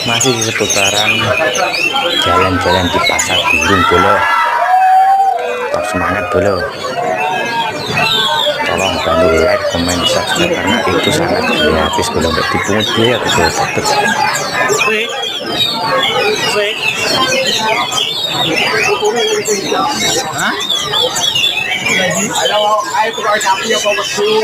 Masih di seputaran jalan-jalan di pasar burung bolo. Tetap semangat bolo. Tolong bantu like, komen, subscribe karena itu sangat gratis bolo, nggak dipungut biaya bolo. Tetap. Hah? Ayo tukar sapi ya Pak Betul.